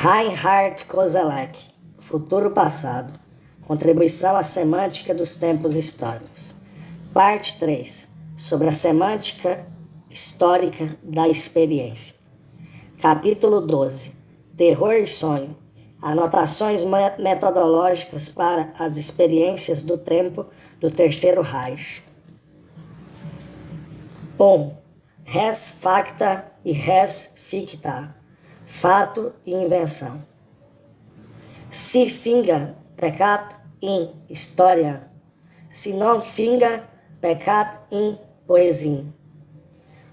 Reinhard Koselleck, Futuro Passado, Contribuição à Semântica dos Tempos Históricos. Parte 3, sobre a semântica histórica da experiência. Capítulo 12, Terror e Sonho, anotações metodológicas para as experiências do tempo do Terceiro Reich. 1. Res facta e res ficta, fato e invenção. Si finga pecat in historia, se non finga pecat in poesia.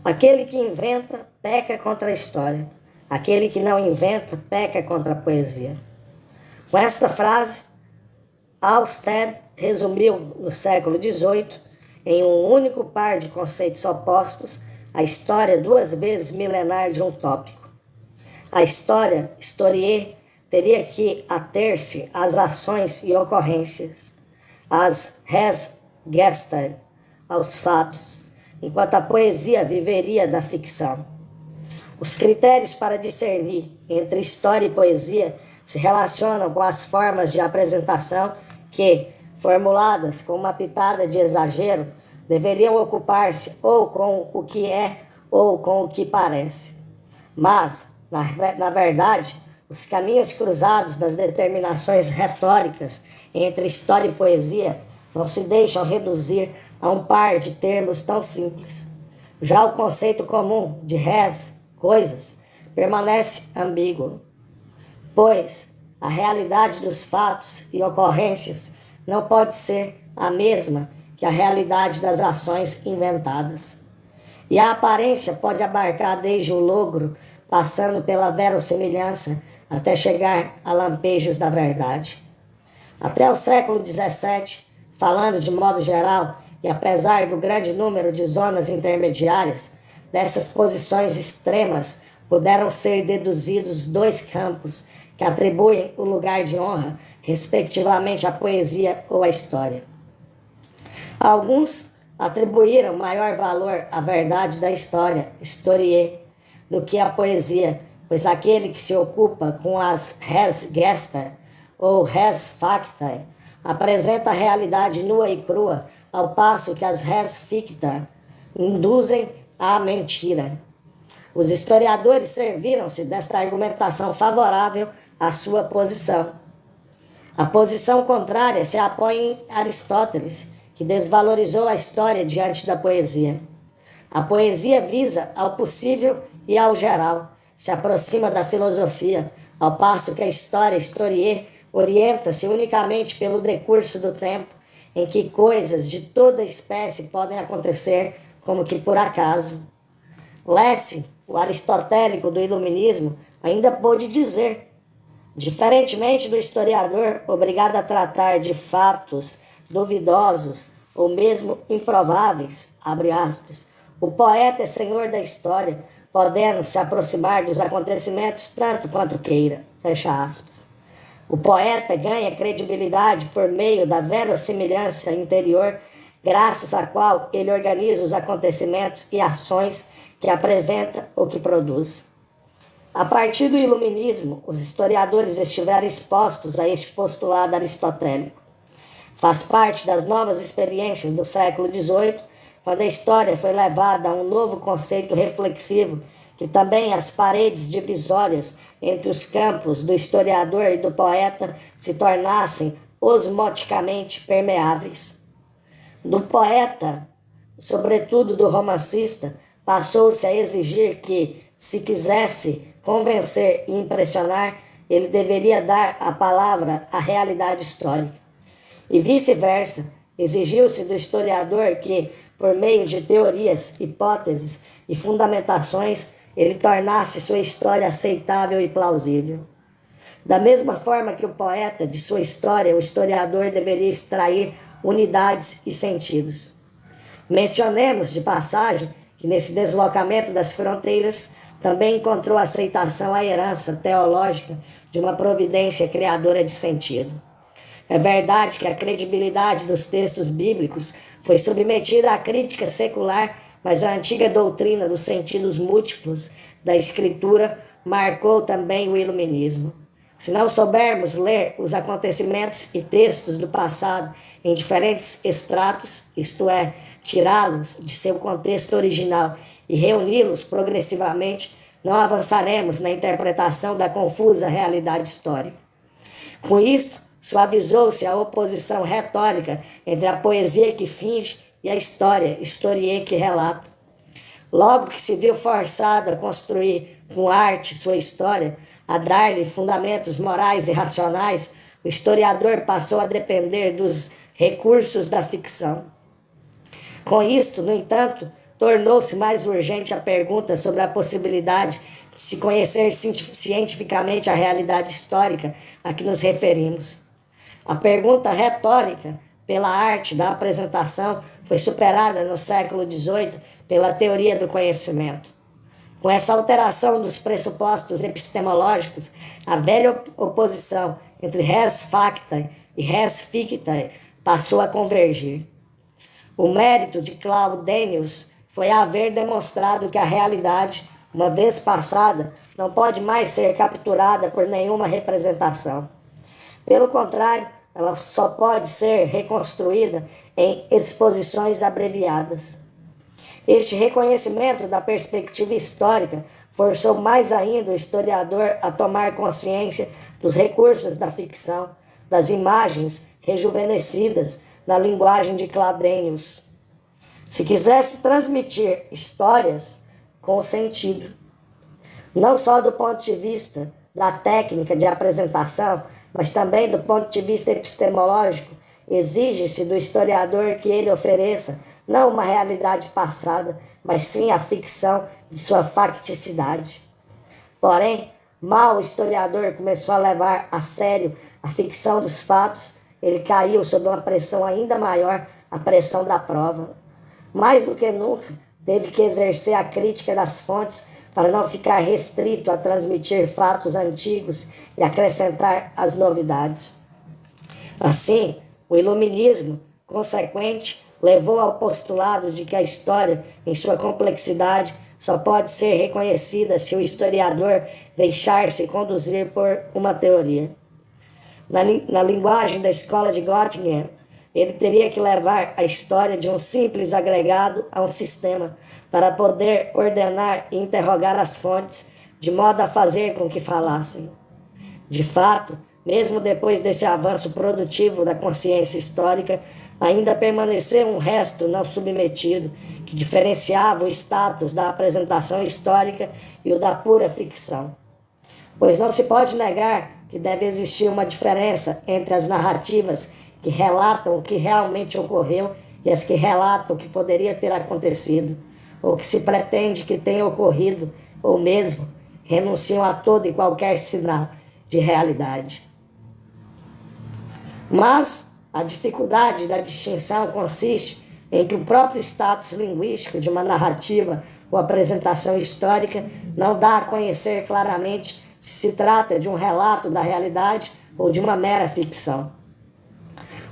Aquele que inventa peca contra a história, aquele que não inventa peca contra a poesia. Com esta frase, Halsted resumiu no século XVIII, em um único par de conceitos opostos, a história duas vezes milenar de um tópico. A história, historier, teria que ater-se às ações e ocorrências, às res gestae, aos fatos, enquanto a poesia viveria da ficção. Os critérios para discernir entre história e poesia se relacionam com as formas de apresentação que, formuladas com uma pitada de exagero, deveriam ocupar-se ou com o que é ou com o que parece. Mas, na verdade, os caminhos cruzados das determinações retóricas entre história e poesia não se deixam reduzir a um par de termos tão simples. Já o conceito comum de res, coisas, permanece ambíguo, pois a realidade dos fatos e ocorrências não pode ser a mesma que a realidade das ações inventadas. E a aparência pode abarcar desde o logro, passando pela verossimilhança, até chegar a lampejos da verdade. Até o século XVII, falando de modo geral, e apesar do grande número de zonas intermediárias, dessas posições extremas puderam ser deduzidos dois campos que atribuem o lugar de honra, respectivamente, à poesia ou à história. Alguns atribuíram maior valor à verdade da história, historier, do que à poesia, pois aquele que se ocupa com as res gestae ou res factae apresenta a realidade nua e crua, ao passo que as res ficta induzem à mentira. Os historiadores serviram-se desta argumentação favorável à sua posição. A posição contrária se apoia em Aristóteles, que desvalorizou a história diante da poesia. A poesia visa ao possível e ao geral, se aproxima da filosofia, ao passo que a história, historier, orienta-se unicamente pelo decurso do tempo, em que coisas de toda espécie podem acontecer como que por acaso. Lessing, o aristotélico do iluminismo, ainda pôde dizer, diferentemente do historiador obrigado a tratar de fatos duvidosos ou mesmo improváveis, abre aspas, o poeta é senhor da história, podendo se aproximar dos acontecimentos tanto quanto queira, fecha aspas. O poeta ganha credibilidade por meio da verossimilhança interior, graças à qual ele organiza os acontecimentos e ações que apresenta ou que produz. A partir do iluminismo, os historiadores estiveram expostos a este postulado aristotélico. Faz parte das novas experiências do século XVIII, quando a história foi levada a um novo conceito reflexivo, que também as paredes divisórias entre os campos do historiador e do poeta se tornassem osmoticamente permeáveis. Do poeta, sobretudo do romancista, passou-se a exigir que, se quisesse convencer e impressionar, ele deveria dar à palavra a realidade histórica. E vice-versa, exigiu-se do historiador que, por meio de teorias, hipóteses e fundamentações, ele tornasse sua história aceitável e plausível. Da mesma forma que o poeta, de sua história, o historiador deveria extrair unidades e sentidos. Mencionemos, de passagem, que nesse deslocamento das fronteiras também encontrou aceitação a herança teológica de uma providência criadora de sentido. É verdade que a credibilidade dos textos bíblicos foi submetida à crítica secular, mas a antiga doutrina dos sentidos múltiplos da Escritura marcou também o iluminismo. Se não soubermos ler os acontecimentos e textos do passado em diferentes estratos, isto é, tirá-los de seu contexto original e reuni-los progressivamente, não avançaremos na interpretação da confusa realidade histórica. Com isto, suavizou-se a oposição retórica entre a poesia que finge e a história, historie que relata. Logo que se viu forçado a construir com arte sua história, a dar-lhe fundamentos morais e racionais, o historiador passou a depender dos recursos da ficção. Com isto, no entanto, tornou-se mais urgente a pergunta sobre a possibilidade de se conhecer cientificamente a realidade histórica a que nos referimos. A pergunta retórica pela arte da apresentação foi superada no século XVIII pela teoria do conhecimento. Com essa alteração dos pressupostos epistemológicos, a velha oposição entre res facta e res ficta passou a convergir. O mérito de Claudenius foi haver demonstrado que a realidade, uma vez passada, não pode mais ser capturada por nenhuma representação. Pelo contrário, ela só pode ser reconstruída em exposições abreviadas. Este reconhecimento da perspectiva histórica forçou mais ainda o historiador a tomar consciência dos recursos da ficção, das imagens rejuvenescidas na linguagem de Claudenius. Se quisesse transmitir histórias com sentido, não só do ponto de vista da técnica de apresentação, mas também do ponto de vista epistemológico, exige-se do historiador que ele ofereça não uma realidade passada, mas sim a ficção de sua facticidade. Porém, mal o historiador começou a levar a sério a ficção dos fatos, ele caiu sob uma pressão ainda maior, a pressão da prova. Mais do que nunca, teve que exercer a crítica das fontes para não ficar restrito a transmitir fatos antigos e acrescentar as novidades. Assim, o iluminismo consequente levou ao postulado de que a história, em sua complexidade, só pode ser reconhecida se o historiador deixar-se conduzir por uma teoria. Na linguagem da escola de Göttingen, ele teria que levar a história de um simples agregado a um sistema para poder ordenar e interrogar as fontes, de modo a fazer com que falassem. De fato, mesmo depois desse avanço produtivo da consciência histórica, ainda permaneceu um resto não submetido, que diferenciava o status da apresentação histórica e o da pura ficção. Pois não se pode negar que deve existir uma diferença entre as narrativas que relatam o que realmente ocorreu e as que relatam o que poderia ter acontecido, ou que se pretende que tenha ocorrido, ou mesmo renunciam a todo e qualquer sinal de realidade. Mas a dificuldade da distinção consiste em que o próprio status linguístico de uma narrativa ou apresentação histórica não dá a conhecer claramente se trata de um relato da realidade ou de uma mera ficção.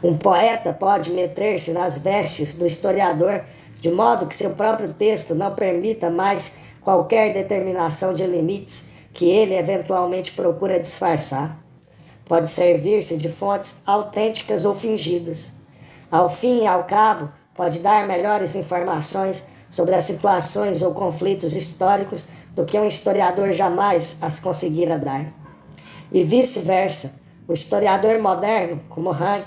Um poeta pode meter-se nas vestes do historiador de modo que seu próprio texto não permita mais qualquer determinação de limites que ele eventualmente procura disfarçar. Pode servir-se de fontes autênticas ou fingidas. Ao fim e ao cabo, pode dar melhores informações sobre as situações ou conflitos históricos do que um historiador jamais as conseguira dar. E vice-versa, o historiador moderno, como Rank,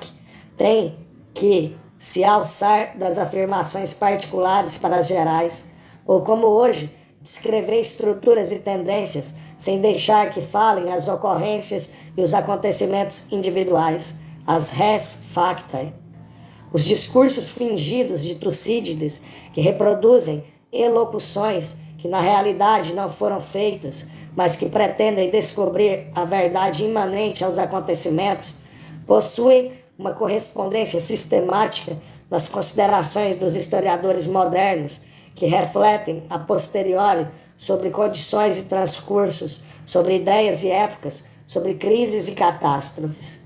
tem que se alçar das afirmações particulares para as gerais, ou como hoje, descrever estruturas e tendências sem deixar que falem as ocorrências e os acontecimentos individuais, as res factae. Os discursos fingidos de Tucídides, que reproduzem elocuções que na realidade não foram feitas, mas que pretendem descobrir a verdade imanente aos acontecimentos, possuem uma correspondência sistemática nas considerações dos historiadores modernos, que refletem a posteriori sobre condições e transcursos, sobre ideias e épocas, sobre crises e catástrofes.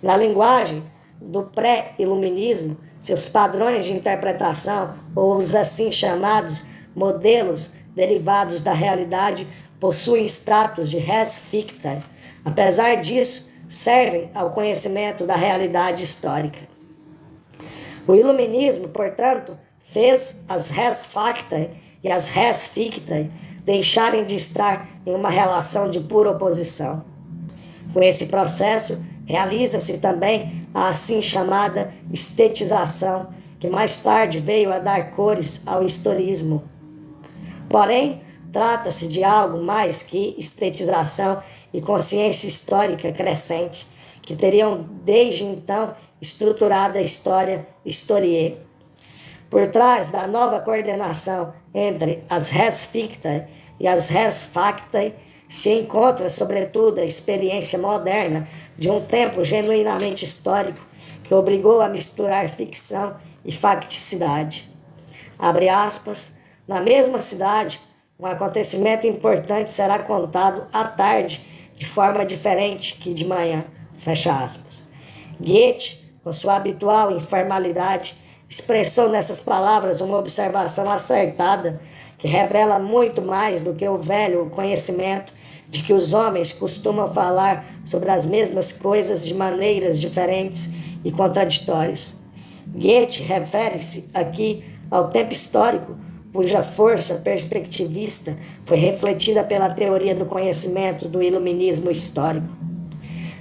Na linguagem do pré-iluminismo, seus padrões de interpretação, ou os assim chamados modelos derivados da realidade, possuem status de res ficta. Apesar disso, servem ao conhecimento da realidade histórica. O iluminismo, portanto, fez as res facta e as res ficta deixarem de estar em uma relação de pura oposição. Com esse processo, realiza-se também a assim chamada estetização, que mais tarde veio a dar cores ao historismo. Porém, trata-se de algo mais que estetização e consciência histórica crescente, que teriam desde então estruturado a história historie. Por trás da nova coordenação entre as res ficta e as res facta se encontra, sobretudo, a experiência moderna de um tempo genuinamente histórico que obrigou a misturar ficção e facticidade. Abre aspas, na mesma cidade, um acontecimento importante será contado à tarde de forma diferente que de manhã, fecha aspas. Goethe, com sua habitual informalidade, expressou nessas palavras uma observação acertada que revela muito mais do que o velho conhecimento de que os homens costumam falar sobre as mesmas coisas de maneiras diferentes e contraditórias. Goethe refere-se aqui ao tempo histórico, cuja força perspectivista foi refletida pela teoria do conhecimento do iluminismo histórico.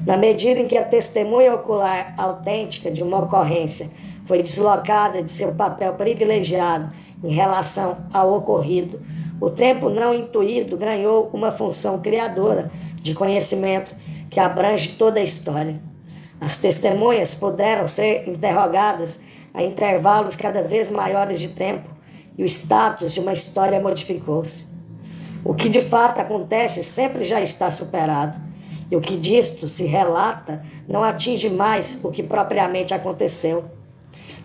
Na medida em que a testemunha ocular autêntica de uma ocorrência foi deslocada de seu papel privilegiado em relação ao ocorrido, o tempo não intuído ganhou uma função criadora de conhecimento que abrange toda a história. As testemunhas puderam ser interrogadas a intervalos cada vez maiores de tempo e o status de uma história modificou-se. O que de fato acontece sempre já está superado, e o que disto se relata não atinge mais o que propriamente aconteceu.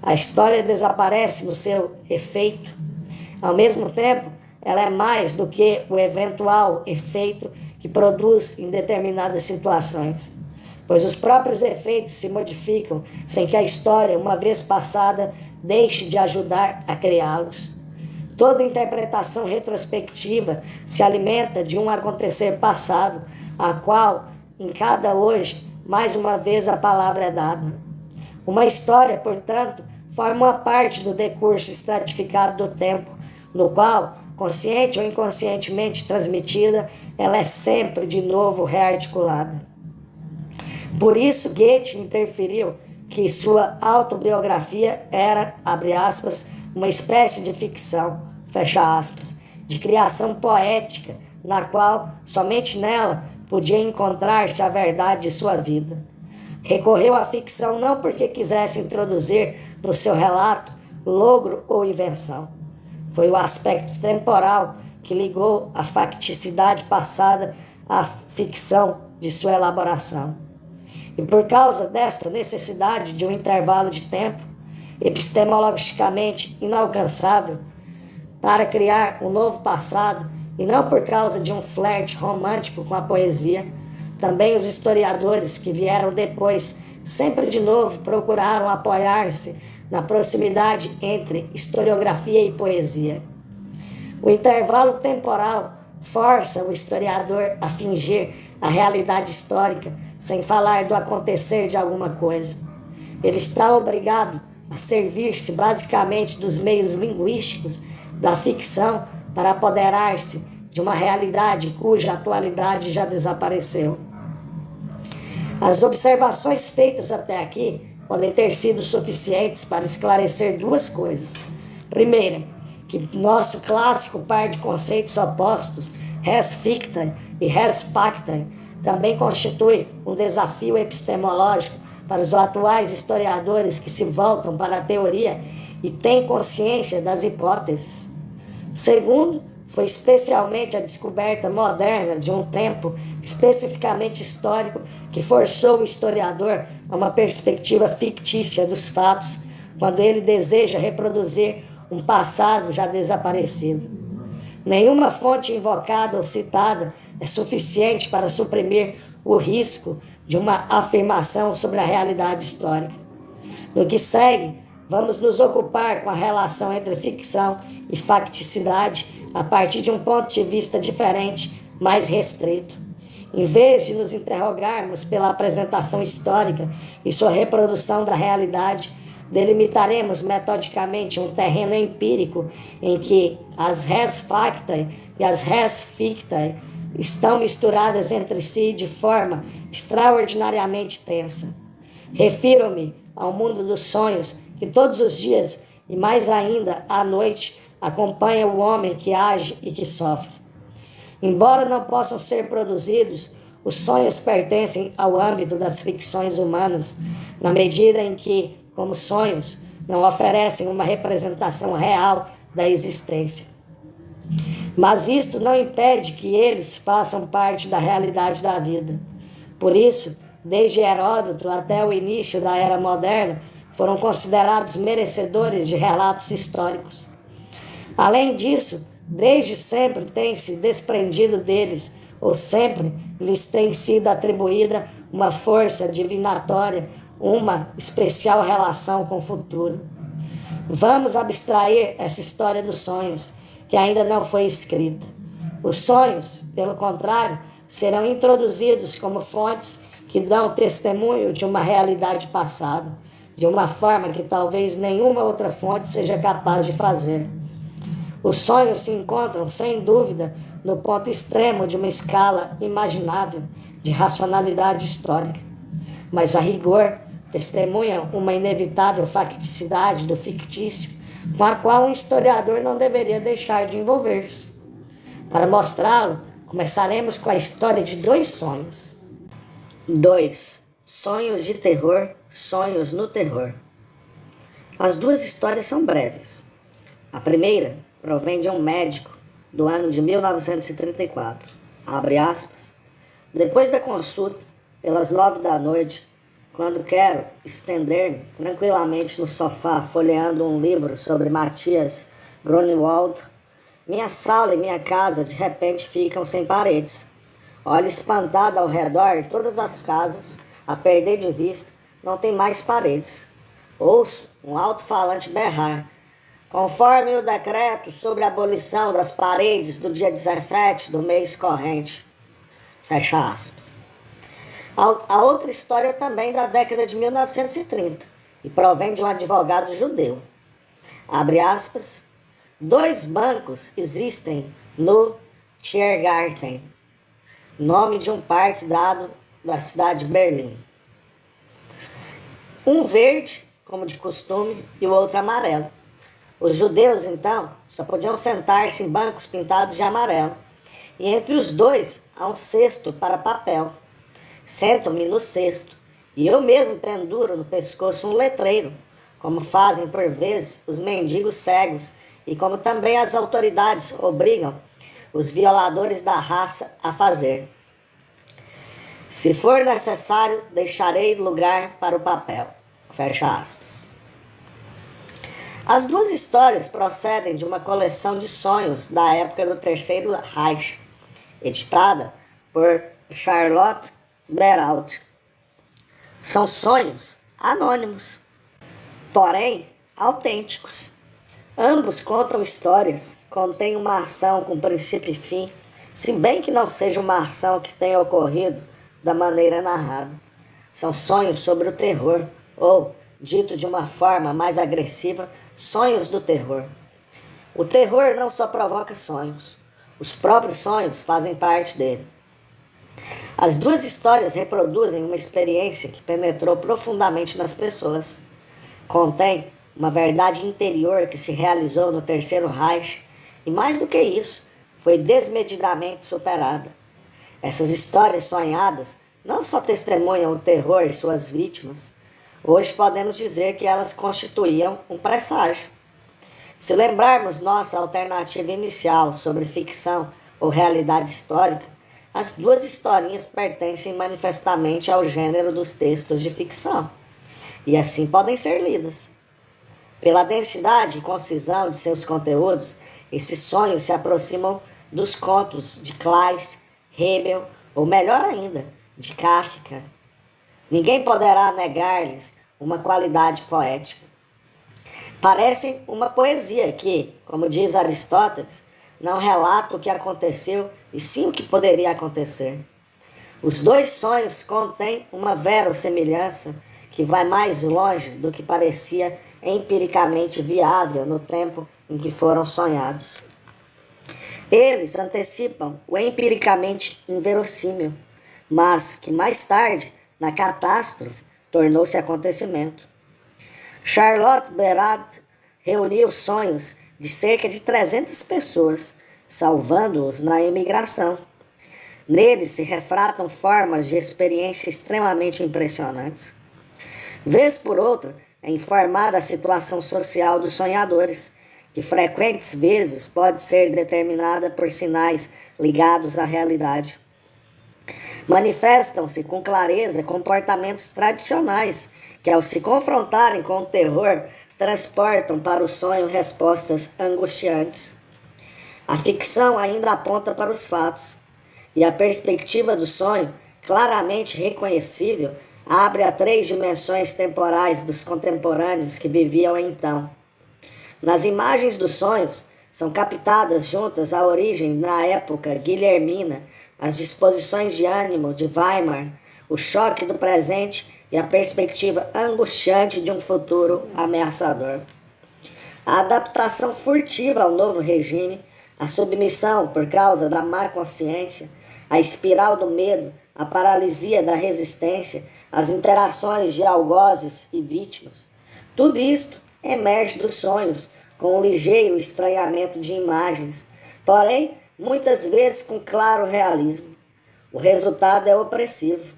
A história desaparece no seu efeito. Ao mesmo tempo, ela é mais do que o eventual efeito que produz em determinadas situações, pois os próprios efeitos se modificam sem que a história, uma vez passada, deixe de ajudar a criá-los. Toda interpretação retrospectiva se alimenta de um acontecer passado, a qual, em cada hoje, mais uma vez a palavra é dada. Uma história, portanto, forma uma parte do decurso estratificado do tempo, no qual, consciente ou inconscientemente transmitida, ela é sempre de novo rearticulada. Por isso, Goethe interferiu que sua autobiografia era, abre aspas, uma espécie de ficção, fecha aspas, de criação poética, na qual, somente nela, podia encontrar-se a verdade de sua vida. Recorreu à ficção não porque quisesse introduzir no seu relato logro ou invenção. Foi o aspecto temporal que ligou a facticidade passada à ficção de sua elaboração. E por causa desta necessidade de um intervalo de tempo, epistemologicamente inalcançável, para criar um novo passado, e não por causa de um flerte romântico com a poesia, também os historiadores que vieram depois, sempre de novo procuraram apoiar-se na proximidade entre historiografia e poesia. O intervalo temporal força o historiador a fingir a realidade histórica sem falar do acontecer de alguma coisa. Ele está obrigado a servir-se basicamente dos meios linguísticos da ficção para apoderar-se de uma realidade cuja atualidade já desapareceu. As observações feitas até aqui podem ter sido suficientes para esclarecer duas coisas. Primeira, que nosso clássico par de conceitos opostos, res ficta e res facta, também constitui um desafio epistemológico para os atuais historiadores que se voltam para a teoria e têm consciência das hipóteses. Segundo, foi especialmente a descoberta moderna de um tempo especificamente histórico que forçou o historiador a uma perspectiva fictícia dos fatos, quando ele deseja reproduzir um passado já desaparecido. Nenhuma fonte invocada ou citada é suficiente para suprimir o risco de uma afirmação sobre a realidade histórica. No que segue, vamos nos ocupar com a relação entre ficção e facticidade a partir de um ponto de vista diferente mais restrito. Em vez de nos interrogarmos pela apresentação histórica e sua reprodução da realidade, delimitaremos metodicamente um terreno empírico em que as res factae e as res fictae estão misturadas entre si de forma extraordinariamente tensa. Refiro-me ao mundo dos sonhos que todos os dias, e mais ainda à noite, acompanha o homem que age e que sofre. Embora não possam ser produzidos, os sonhos pertencem ao âmbito das ficções humanas, na medida em que, como sonhos, não oferecem uma representação real da existência. Mas isto não impede que eles façam parte da realidade da vida. Por isso, desde Heródoto até o início da Era Moderna, foram considerados merecedores de relatos históricos. Além disso, desde sempre tem-se desprendido deles, ou sempre lhes tem sido atribuída uma força divinatória, uma especial relação com o futuro. Vamos abstrair essa história dos sonhos, que ainda não foi escrita. Os sonhos, pelo contrário, serão introduzidos como fontes que dão testemunho de uma realidade passada, de uma forma que talvez nenhuma outra fonte seja capaz de fazer. Os sonhos se encontram, sem dúvida, no ponto extremo de uma escala imaginável de racionalidade histórica, mas a rigor testemunham uma inevitável facticidade do fictício, com a qual um historiador não deveria deixar de envolver-se. Para mostrá-lo, começaremos com a história de dois sonhos. 2. Sonhos de terror, sonhos no terror. As duas histórias são breves. A primeira provém de um médico do ano de 1934. Abre aspas. Depois da consulta, pelas 9 da noite, quando quero estender-me tranquilamente no sofá folheando um livro sobre Matthias Grunewald, minha sala e minha casa de repente ficam sem paredes. Olho espantado ao redor e todas as casas, a perder de vista, não tem mais paredes. Ouço um alto-falante berrar. Conforme o decreto sobre a abolição das paredes do dia 17 do mês corrente. Fecha aspas. A outra história também da década de 1930 e provém de um advogado judeu. Abre aspas. 2 bancos existem no Tiergarten, nome de um parque dado da cidade de Berlim. Um verde, como de costume, e o outro amarelo. Os judeus, então, só podiam sentar-se em bancos pintados de amarelo. E entre os dois há um cesto para papel. Sento-me no cesto, e eu mesmo penduro no pescoço um letreiro, como fazem por vezes os mendigos cegos, e como também as autoridades obrigam os violadores da raça a fazer. Se for necessário, deixarei lugar para o papel. Fecha aspas. As duas histórias procedem de uma coleção de sonhos da época do Terceiro Reich, editada por Charlotte Beralt. São sonhos anônimos, porém autênticos. Ambos contam histórias, contêm uma ação com princípio e fim, se bem que não seja uma ação que tenha ocorrido da maneira narrada. São sonhos sobre o terror, ou, dito de uma forma mais agressiva, sonhos do terror. O terror não só provoca sonhos, os próprios sonhos fazem parte dele. As duas histórias reproduzem uma experiência que penetrou profundamente nas pessoas. Contém uma verdade interior que se realizou no Terceiro Reich e, mais do que isso, foi desmedidamente superada. Essas histórias sonhadas não só testemunham o terror e suas vítimas, hoje podemos dizer que elas constituíam um presságio. Se lembrarmos nossa alternativa inicial sobre ficção ou realidade histórica, as duas historinhas pertencem manifestamente ao gênero dos textos de ficção, e assim podem ser lidas. Pela densidade e concisão de seus conteúdos, esses sonhos se aproximam dos contos de Kleist, Hebel, ou melhor ainda, de Kafka. Ninguém poderá negar-lhes uma qualidade poética. Parecem uma poesia que, como diz Aristóteles, não relata o que aconteceu e sim o que poderia acontecer. Os dois sonhos contêm uma verossimilhança que vai mais longe do que parecia empiricamente viável no tempo em que foram sonhados. Eles antecipam o empiricamente inverossímil, mas que mais tarde, na catástrofe, tornou-se acontecimento. Charlotte Berard reuniu sonhos de cerca de 300 pessoas, salvando-os na emigração. Neles se refratam formas de experiência extremamente impressionantes. Vez por outra, é informada a situação social dos sonhadores, que frequentes vezes pode ser determinada por sinais ligados à realidade. Manifestam-se com clareza comportamentos tradicionais, que ao se confrontarem com o terror, transportam para o sonho respostas angustiantes. A ficção ainda aponta para os fatos, e a perspectiva do sonho, claramente reconhecível, abre a 3 dimensões temporais dos contemporâneos que viviam então. Nas imagens dos sonhos, são captadas juntas a origem na época guilhermina, as disposições de ânimo de Weimar, o choque do presente e a perspectiva angustiante de um futuro ameaçador. A adaptação furtiva ao novo regime, a submissão por causa da má consciência, a espiral do medo, a paralisia da resistência, as interações de algozes e vítimas. Tudo isto emerge dos sonhos, com um ligeiro estranhamento de imagens, porém, muitas vezes com claro realismo. O resultado é opressivo.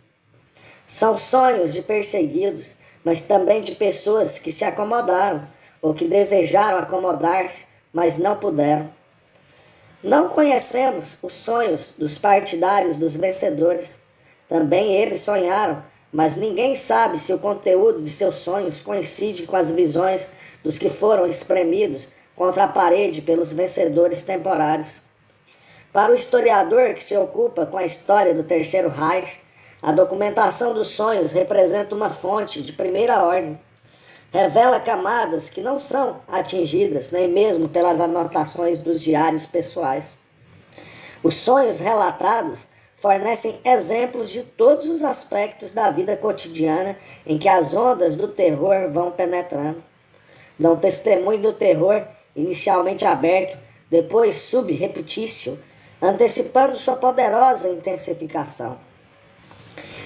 São sonhos de perseguidos, mas também de pessoas que se acomodaram, ou que desejaram acomodar-se, mas não puderam. Não conhecemos os sonhos dos partidários dos vencedores. Também eles sonharam, mas ninguém sabe se o conteúdo de seus sonhos coincide com as visões dos que foram espremidos contra a parede pelos vencedores temporários. Para o historiador que se ocupa com a história do Terceiro Reich, a documentação dos sonhos representa uma fonte de primeira ordem. Revela camadas que não são atingidas nem mesmo pelas anotações dos diários pessoais. Os sonhos relatados fornecem exemplos de todos os aspectos da vida cotidiana em que as ondas do terror vão penetrando. Dão testemunho do terror inicialmente aberto, depois subrepetício, antecipando sua poderosa intensificação.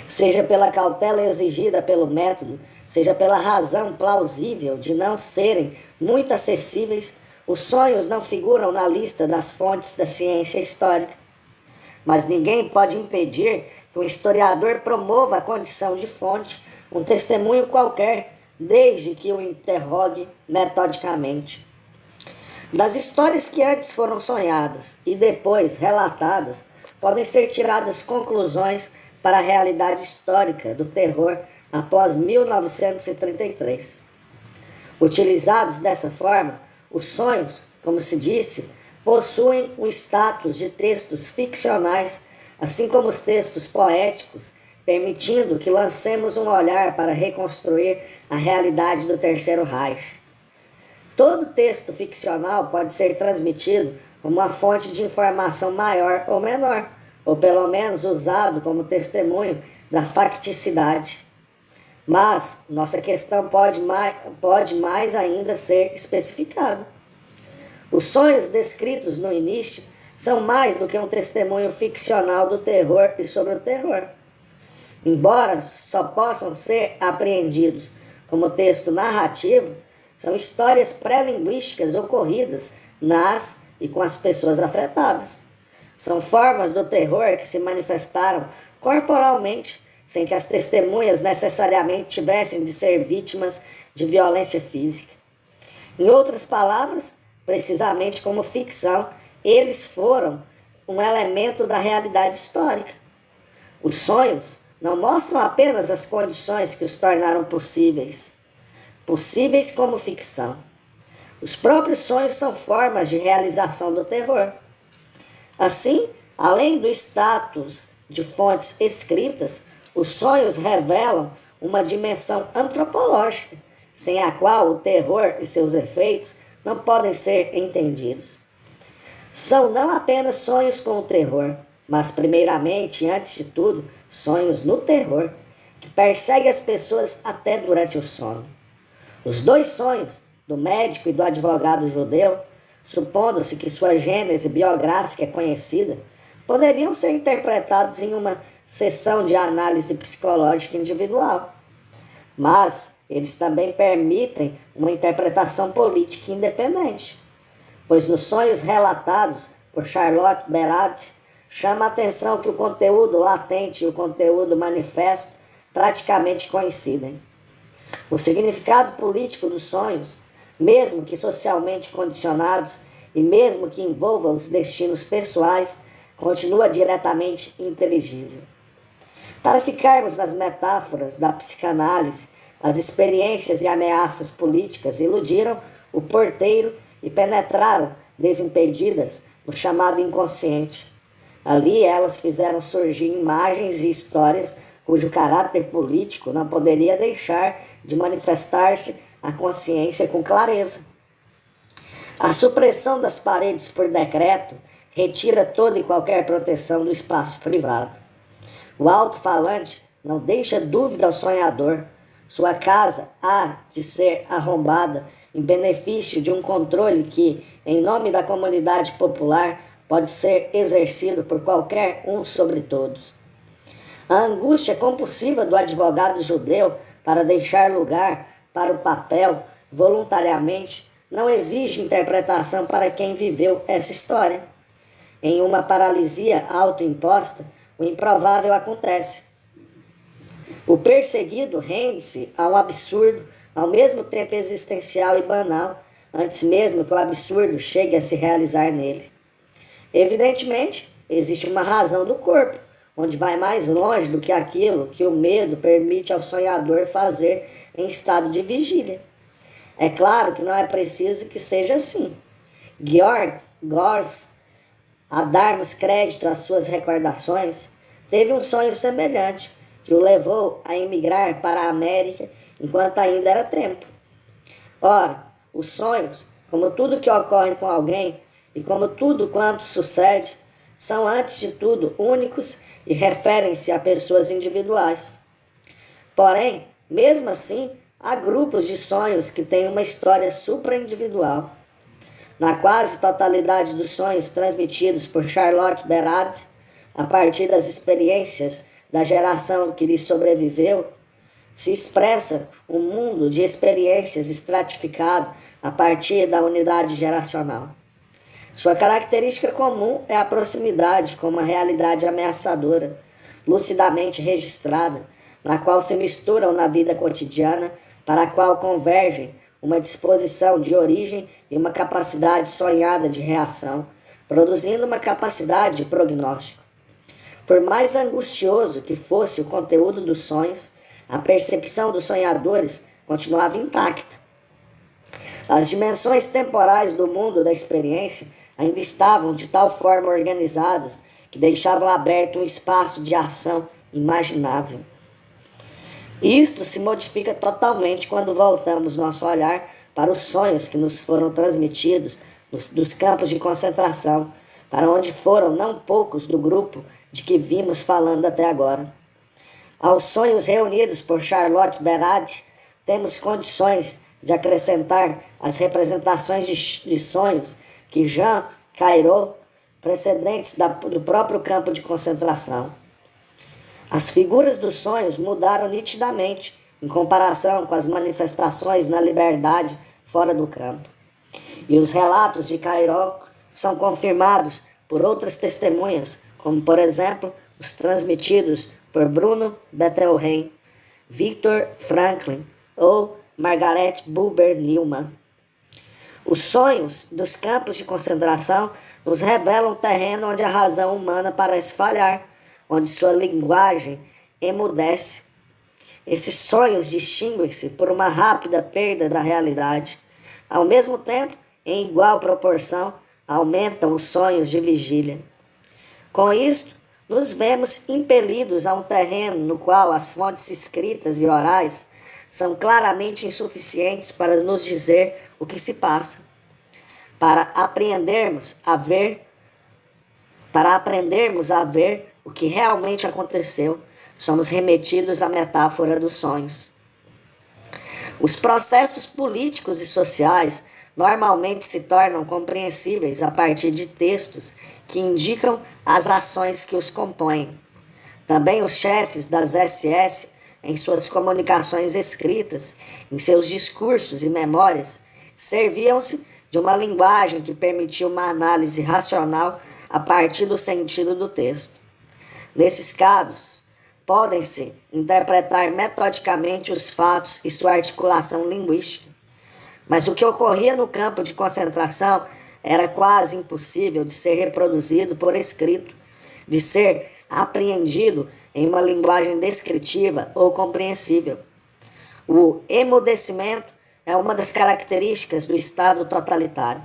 Seja pela cautela exigida pelo método, seja pela razão plausível de não serem muito acessíveis, os sonhos não figuram na lista das fontes da ciência histórica. Mas ninguém pode impedir que o historiador promova a condição de fonte, um testemunho qualquer, desde que o interrogue metodicamente. Das histórias que antes foram sonhadas e depois relatadas, podem ser tiradas conclusões para a realidade histórica do terror após 1933. Utilizados dessa forma, os sonhos, como se disse, possuem o status de textos ficcionais, assim como os textos poéticos, permitindo que lancemos um olhar para reconstruir a realidade do Terceiro Reich. Todo texto ficcional pode ser transmitido como uma fonte de informação maior ou menor, ou pelo menos usado como testemunho da facticidade. Mas nossa questão pode mais ainda ser especificada. Os sonhos descritos no início são mais do que um testemunho ficcional do terror e sobre o terror. Embora só possam ser apreendidos como texto narrativo, são histórias pré-linguísticas ocorridas nas e com as pessoas afetadas. São formas do terror que se manifestaram corporalmente, sem que as testemunhas necessariamente tivessem de ser vítimas de violência física. Em outras palavras, precisamente como ficção, eles foram um elemento da realidade histórica. Os sonhos não mostram apenas as condições que os tornaram possíveis como ficção. Os próprios sonhos são formas de realização do terror. Assim, além do status de fontes escritas, os sonhos revelam uma dimensão antropológica, sem a qual o terror e seus efeitos não podem ser entendidos. São não apenas sonhos com o terror, mas primeiramente e antes de tudo, sonhos no terror, que perseguem as pessoas até durante o sono. Os dois sonhos, do médico e do advogado judeu, supondo-se que sua gênese biográfica é conhecida, poderiam ser interpretados em uma sessão de análise psicológica individual. Mas eles também permitem uma interpretação política independente, pois nos sonhos relatados por Charlotte Beradt, chama a atenção que o conteúdo latente e o conteúdo manifesto praticamente coincidem. O significado político dos sonhos, mesmo que socialmente condicionados e mesmo que envolva os destinos pessoais, continua diretamente inteligível. Para ficarmos nas metáforas da psicanálise, as experiências e ameaças políticas iludiram o porteiro e penetraram desimpedidas no chamado inconsciente. Ali elas fizeram surgir imagens e histórias cujo caráter político não poderia deixar de manifestar-se à consciência com clareza. A supressão das paredes por decreto retira toda e qualquer proteção do espaço privado. O alto-falante não deixa dúvida ao sonhador. Sua casa há de ser arrombada em benefício de um controle que, em nome da comunidade popular, pode ser exercido por qualquer um sobre todos. A angústia compulsiva do advogado judeu para deixar lugar para o papel voluntariamente não exige interpretação para quem viveu essa história. Em uma paralisia autoimposta, o improvável acontece. O perseguido rende-se a um absurdo, ao mesmo tempo existencial e banal, antes mesmo que o absurdo chegue a se realizar nele. Evidentemente, existe uma razão do corpo, onde vai mais longe do que aquilo que o medo permite ao sonhador fazer em estado de vigília. É claro que não é preciso que seja assim. Georg Gors, a darmos crédito às suas recordações, teve um sonho semelhante, que o levou a emigrar para a América enquanto ainda era tempo. Ora, os sonhos, como tudo que ocorre com alguém e como tudo quanto sucede, são antes de tudo únicos e referem-se a pessoas individuais. Porém, mesmo assim, há grupos de sonhos que têm uma história supra-individual. Na quase totalidade dos sonhos transmitidos por Charlotte Beradt, a partir das experiências da geração que lhe sobreviveu, se expressa um mundo de experiências estratificado a partir da unidade geracional. Sua característica comum é a proximidade com uma realidade ameaçadora, lucidamente registrada, na qual se misturam na vida cotidiana, para a qual convergem uma disposição de origem e uma capacidade sonhada de reação, produzindo uma capacidade de prognóstico. Por mais angustioso que fosse o conteúdo dos sonhos, a percepção dos sonhadores continuava intacta. As dimensões temporais do mundo da experiência ainda estavam de tal forma organizadas que deixavam aberto um espaço de ação imaginável. Isto se modifica totalmente quando voltamos nosso olhar para os sonhos que nos foram transmitidos dos campos de concentração, para onde foram não poucos do grupo de que vimos falando até agora. Aos sonhos reunidos por Charlotte Beradt, temos condições de acrescentar as representações de sonhos que Jean Cairot, precedentes do próprio campo de concentração. As figuras dos sonhos mudaram nitidamente em comparação com as manifestações na liberdade fora do campo. E os relatos de Cairot são confirmados por outras testemunhas, como, por exemplo, os transmitidos por Bruno Bettelheim, Viktor Franklin ou Margaret Buber-Newman. Os sonhos dos campos de concentração nos revelam um terreno onde a razão humana parece falhar, onde sua linguagem emudece. Esses sonhos distinguem-se por uma rápida perda da realidade. Ao mesmo tempo, em igual proporção, aumentam os sonhos de vigília. Com isto, nos vemos impelidos a um terreno no qual as fontes escritas e orais são claramente insuficientes para nos dizer o que se passa. para aprendermos a ver o que realmente aconteceu, somos remetidos à metáfora dos sonhos. Os processos políticos e sociais normalmente se tornam compreensíveis a partir de textos que indicam as ações que os compõem. Também os chefes das SS, em suas comunicações escritas, em seus discursos e memórias, serviam-se de uma linguagem que permitia uma análise racional a partir do sentido do texto. Nesses casos, podem-se interpretar metodicamente os fatos e sua articulação linguística. Mas o que ocorria no campo de concentração era quase impossível de ser reproduzido por escrito, de ser apreendido em uma linguagem descritiva ou compreensível. O emudecimento é uma das características do Estado totalitário.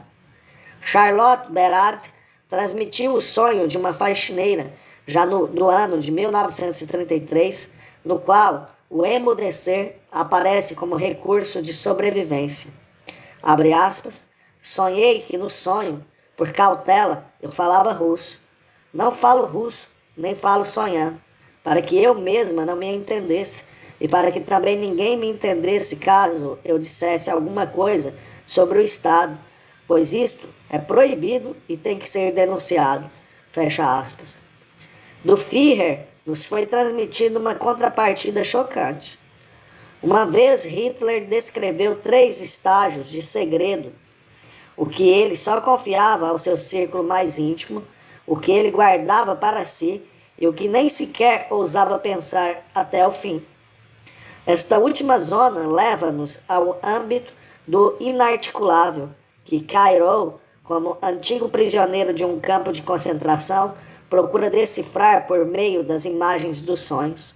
Charlotte Beradt transmitiu o sonho de uma faxineira já no ano de 1933, no qual o emudecer aparece como recurso de sobrevivência. Abre aspas, sonhei que no sonho, por cautela, eu falava russo. Não falo russo, nem falo sonhando, para que eu mesma não me entendesse e para que também ninguém me entendesse caso eu dissesse alguma coisa sobre o Estado, pois isto é proibido e tem que ser denunciado. Fecha aspas. Do Führer nos foi transmitida uma contrapartida chocante. Uma vez Hitler descreveu 3 estágios de segredo, o que ele só confiava ao seu círculo mais íntimo, o que ele guardava para si e o que nem sequer ousava pensar até o fim. Esta última zona leva-nos ao âmbito do inarticulável, que Cairo, como antigo prisioneiro de um campo de concentração, procura decifrar por meio das imagens dos sonhos.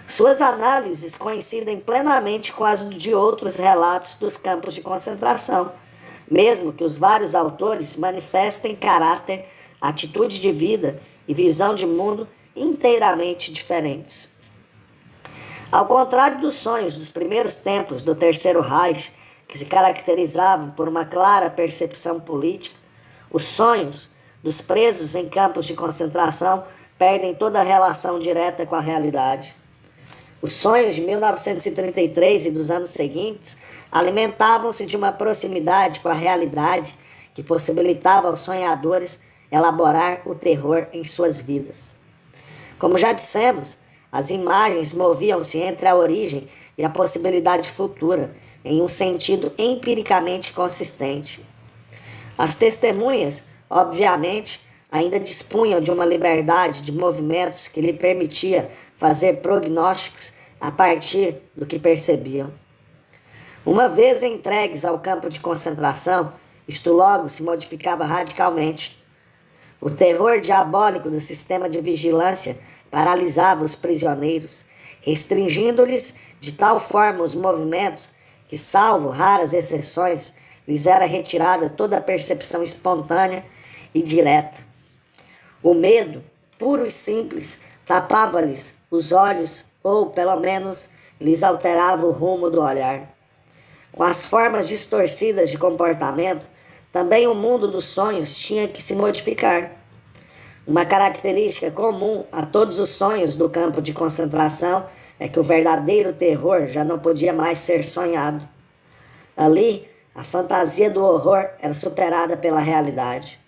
Suas análises coincidem plenamente com as de outros relatos dos campos de concentração, mesmo que os vários autores manifestem caráter, atitude de vida e visão de mundo inteiramente diferentes. Ao contrário dos sonhos dos primeiros tempos do Terceiro Reich, que se caracterizavam por uma clara percepção política, os sonhos dos presos em campos de concentração perdem toda a relação direta com a realidade. Os sonhos de 1933 e dos anos seguintes alimentavam-se de uma proximidade com a realidade que possibilitava aos sonhadores elaborar o terror em suas vidas. Como já dissemos, as imagens moviam-se entre a origem e a possibilidade futura, em um sentido empiricamente consistente. As testemunhas, obviamente, ainda dispunham de uma liberdade de movimentos que lhe permitia fazer prognósticos a partir do que percebiam. Uma vez entregues ao campo de concentração, isto logo se modificava radicalmente. O terror diabólico do sistema de vigilância paralisava os prisioneiros, restringindo-lhes de tal forma os movimentos que, salvo raras exceções, lhes era retirada toda a percepção espontânea e direta. O medo, puro e simples, tapava-lhes os olhos ou, pelo menos, lhes alterava o rumo do olhar. Com as formas distorcidas de comportamento, também o mundo dos sonhos tinha que se modificar. Uma característica comum a todos os sonhos do campo de concentração é que o verdadeiro terror já não podia mais ser sonhado. Ali, a fantasia do horror era superada pela realidade.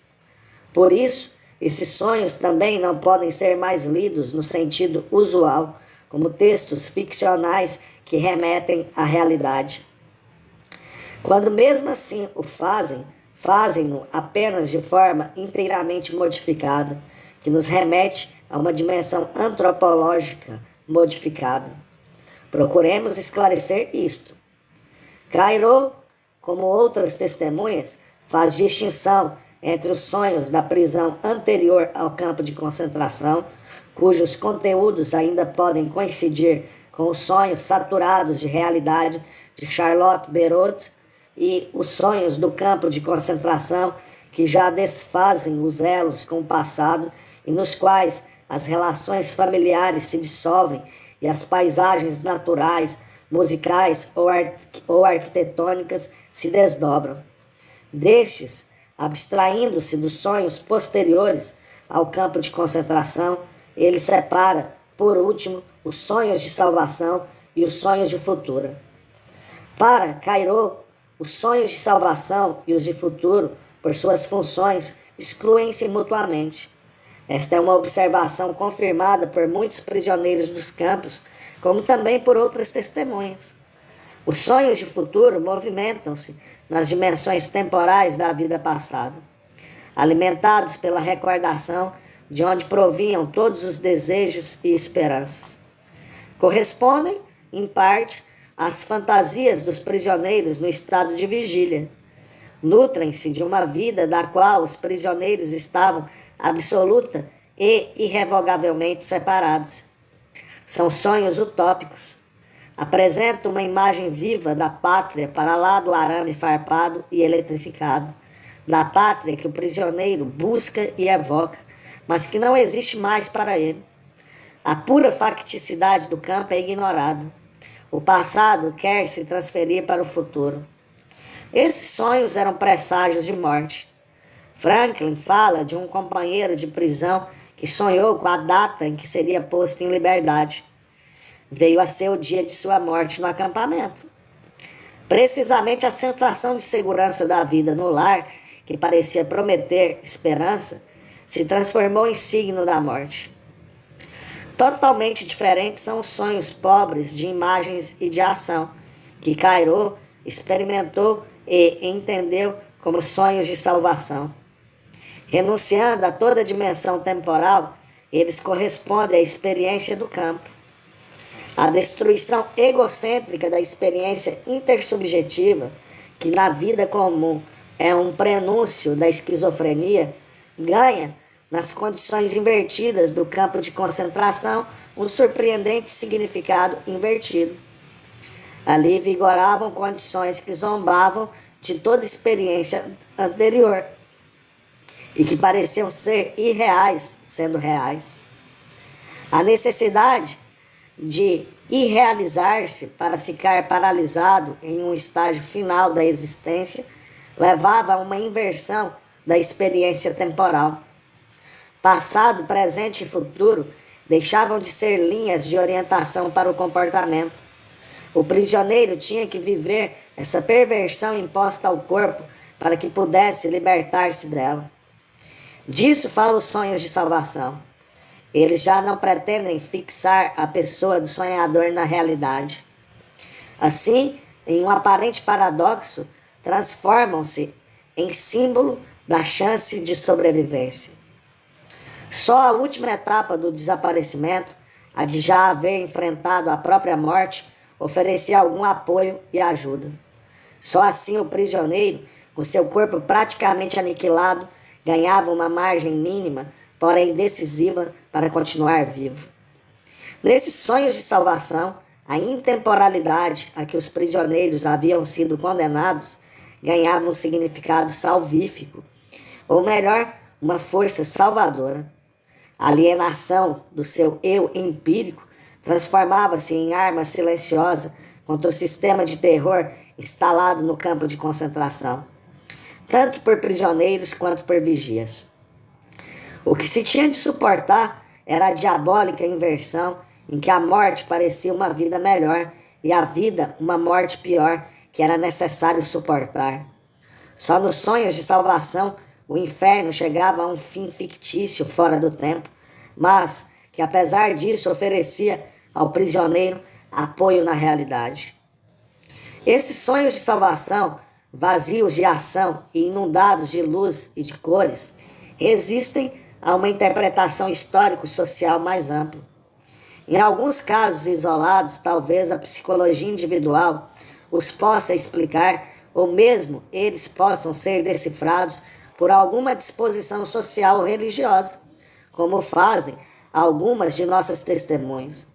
Por isso, esses sonhos também não podem ser mais lidos no sentido usual, como textos ficcionais que remetem à realidade. Quando mesmo assim o fazem-no apenas de forma inteiramente modificada, que nos remete a uma dimensão antropológica modificada. Procuremos esclarecer isto. Cairo, como outras testemunhas, faz distinção entre os sonhos da prisão anterior ao campo de concentração, cujos conteúdos ainda podem coincidir com os sonhos saturados de realidade de Charlotte Beradt, e os sonhos do campo de concentração que já desfazem os elos com o passado e nos quais as relações familiares se dissolvem e as paisagens naturais, musicais ou arquitetônicas se desdobram. Destes, Abstraindo-se dos sonhos posteriores ao campo de concentração, ele separa, por último, os sonhos de salvação e os sonhos de futuro. Para Cairo, os sonhos de salvação e os de futuro, por suas funções, excluem-se mutuamente. Esta é uma observação confirmada por muitos prisioneiros dos campos, como também por outras testemunhas. Os sonhos de futuro movimentam-se nas dimensões temporais da vida passada, alimentados pela recordação de onde provinham todos os desejos e esperanças. Correspondem, em parte, às fantasias dos prisioneiros no estado de vigília. Nutrem-se de uma vida da qual os prisioneiros estavam absoluta e irrevogavelmente separados. São sonhos utópicos. Apresentam uma imagem viva da pátria para lá do arame farpado e eletrificado, da pátria que o prisioneiro busca e evoca, mas que não existe mais para ele. A pura facticidade do campo é ignorada. O passado quer se transferir para o futuro. Esses sonhos eram presságios de morte. Franklin fala de um companheiro de prisão que sonhou com a data em que seria posto em liberdade. Veio a ser o dia de sua morte no acampamento. Precisamente a sensação de segurança da vida no lar, que parecia prometer esperança, se transformou em signo da morte. Totalmente diferentes são os sonhos pobres de imagens e de ação, que Cairo experimentou e entendeu como sonhos de salvação. Renunciando a toda dimensão temporal, eles correspondem à experiência do campo. A destruição egocêntrica da experiência intersubjetiva, que na vida comum é um prenúncio da esquizofrenia, ganha, nas condições invertidas do campo de concentração, um surpreendente significado invertido. Ali vigoravam condições que zombavam de toda experiência anterior e que pareciam ser irreais, sendo reais. A necessidade de irrealizar-se para ficar paralisado em um estágio final da existência levava a uma inversão da experiência temporal. Passado, presente e futuro deixavam de ser linhas de orientação para o comportamento. O prisioneiro tinha que viver essa perversão imposta ao corpo para que pudesse libertar-se dela. Disso falam os sonhos de salvação. Eles já não pretendem fixar a pessoa do sonhador na realidade. Assim, em um aparente paradoxo, transformam-se em símbolo da chance de sobrevivência. Só a última etapa do desaparecimento, a de já haver enfrentado a própria morte, oferecia algum apoio e ajuda. Só assim o prisioneiro, com seu corpo praticamente aniquilado, ganhava uma margem mínima, porém decisiva, para continuar vivo. Nesses sonhos de salvação, a intemporalidade a que os prisioneiros haviam sido condenados ganhava um significado salvífico, ou melhor, uma força salvadora. A alienação do seu eu empírico transformava-se em arma silenciosa contra o sistema de terror instalado no campo de concentração, tanto por prisioneiros quanto por vigias. O que se tinha de suportar era a diabólica inversão em que a morte parecia uma vida melhor e a vida uma morte pior que era necessário suportar. Só nos sonhos de salvação o inferno chegava a um fim fictício fora do tempo, mas que apesar disso oferecia ao prisioneiro apoio na realidade. Esses sonhos de salvação, vazios de ação e inundados de luz e de cores, resistem a uma interpretação histórico-social mais ampla. Em alguns casos isolados, talvez a psicologia individual os possa explicar, ou mesmo eles possam ser decifrados por alguma disposição social ou religiosa, como fazem algumas de nossas testemunhas.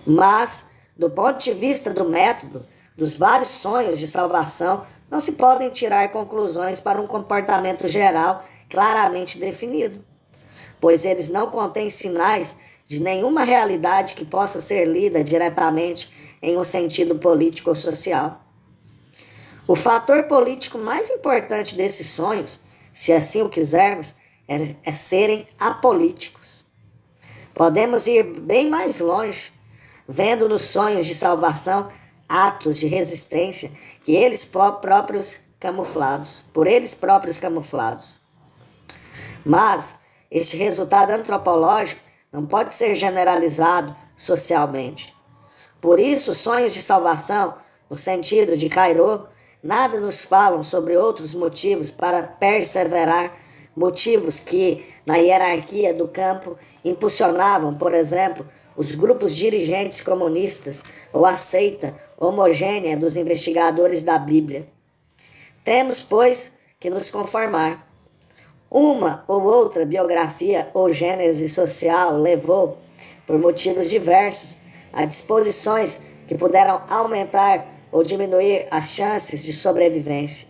Mas, do ponto de vista do método, dos vários sonhos de salvação, não se podem tirar conclusões para um comportamento geral claramente definido, pois eles não contêm sinais de nenhuma realidade que possa ser lida diretamente em um sentido político ou social. O fator político mais importante desses sonhos se assim o quisermos, é serem apolíticos. Podemos ir bem mais longe, vendo nos sonhos de salvação atos de resistência que por eles próprios camuflados. Mas este resultado antropológico não pode ser generalizado socialmente. Por isso, sonhos de salvação, no sentido de Cairo, nada nos falam sobre outros motivos para perseverar, motivos que, na hierarquia do campo, impulsionavam, por exemplo, os grupos dirigentes comunistas ou a seita homogênea dos investigadores da Bíblia. Temos, pois, que nos conformar. Uma ou outra biografia ou gênese social levou, por motivos diversos, a disposições que puderam aumentar ou diminuir as chances de sobrevivência.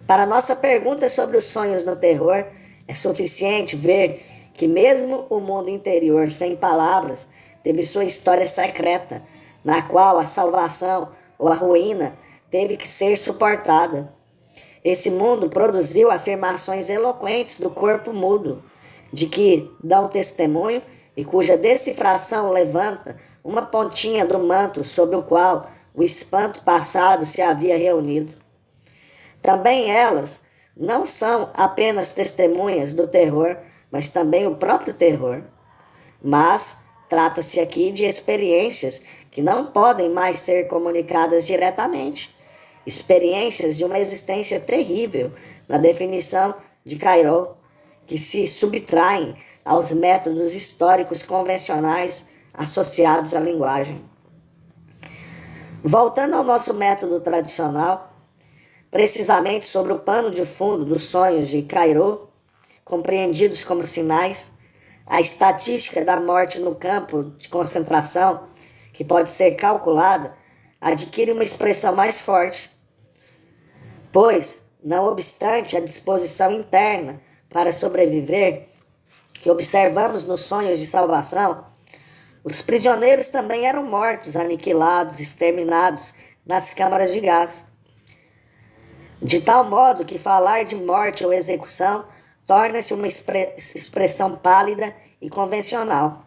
Para nossa pergunta sobre os sonhos no terror, é suficiente ver que mesmo o mundo interior, sem palavras, teve sua história secreta, na qual a salvação ou a ruína teve que ser suportada. Esse mundo produziu afirmações eloquentes do corpo mudo, de que dão testemunho e cuja decifração levanta uma pontinha do manto sob o qual o espanto passado se havia reunido. Também elas não são apenas testemunhas do terror, mas também o próprio terror. Mas trata-se aqui de experiências que não podem mais ser comunicadas diretamente. Experiências de uma existência terrível, na definição de Cairo, que se subtraem aos métodos históricos convencionais associados à linguagem. Voltando ao nosso método tradicional, precisamente sobre o pano de fundo dos sonhos de Cairo, compreendidos como sinais, a estatística da morte no campo de concentração, que pode ser calculada, adquire uma expressão mais forte, pois, não obstante a disposição interna para sobreviver que observamos nos sonhos de salvação, os prisioneiros também eram mortos, aniquilados, exterminados nas câmaras de gás. De tal modo que falar de morte ou execução torna-se uma expressão pálida e convencional.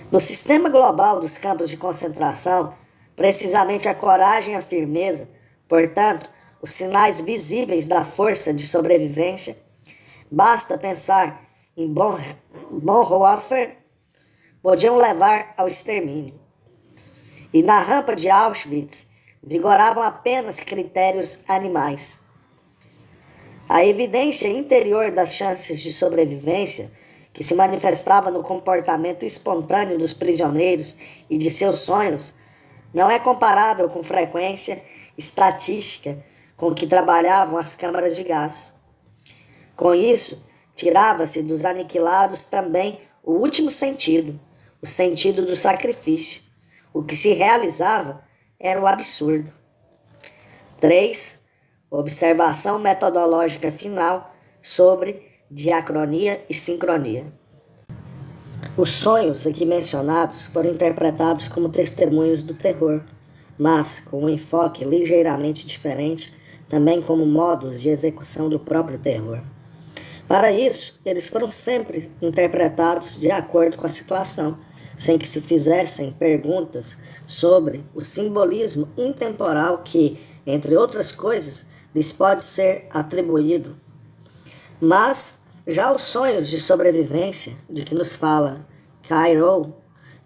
No sistema global dos campos de concentração, precisamente a coragem e a firmeza, portanto, os sinais visíveis da força de sobrevivência, basta pensar em Bonhoeffer, podiam levar ao extermínio. E na rampa de Auschwitz vigoravam apenas critérios animais. A evidência interior das chances de sobrevivência, que se manifestava no comportamento espontâneo dos prisioneiros e de seus sonhos, não é comparável com frequência estatística com que trabalhavam as câmaras de gás. Com isso, tirava-se dos aniquilados também o último sentido, o sentido do sacrifício. O que se realizava era o absurdo. 3. Observação metodológica final sobre diacronia e sincronia. Os sonhos aqui mencionados foram interpretados como testemunhos do terror, mas com um enfoque ligeiramente diferente, também como modos de execução do próprio terror. Para isso, eles foram sempre interpretados de acordo com a situação, sem que se fizessem perguntas sobre o simbolismo intemporal que, entre outras coisas, lhes pode ser atribuído. Mas já os sonhos de sobrevivência, de que nos fala Cairo,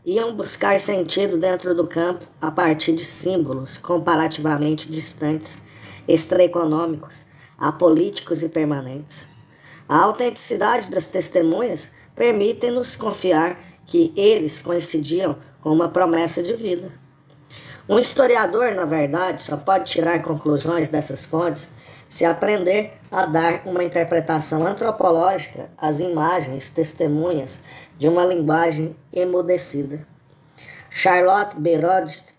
iam buscar sentido dentro do campo a partir de símbolos comparativamente distantes, extraeconômicos, apolíticos e permanentes. A autenticidade das testemunhas permite-nos confiar que eles coincidiam com uma promessa de vida. Um historiador, na verdade, só pode tirar conclusões dessas fontes se aprender a dar uma interpretação antropológica às imagens testemunhas de uma linguagem emudecida. Charlotte Brontë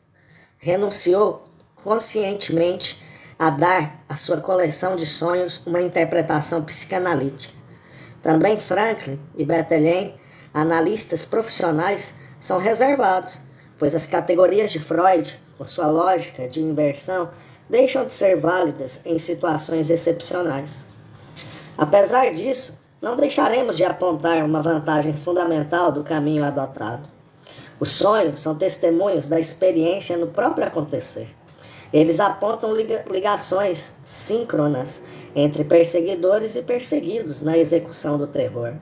renunciou conscientemente a dar à sua coleção de sonhos uma interpretação psicanalítica. Também Franklin e Bettelheim, analistas profissionais, são reservados, pois as categorias de Freud, com sua lógica de inversão, deixam de ser válidas em situações excepcionais. Apesar disso, não deixaremos de apontar uma vantagem fundamental do caminho adotado. Os sonhos são testemunhos da experiência no próprio acontecer. Eles apontam ligações síncronas entre perseguidores e perseguidos na execução do terror.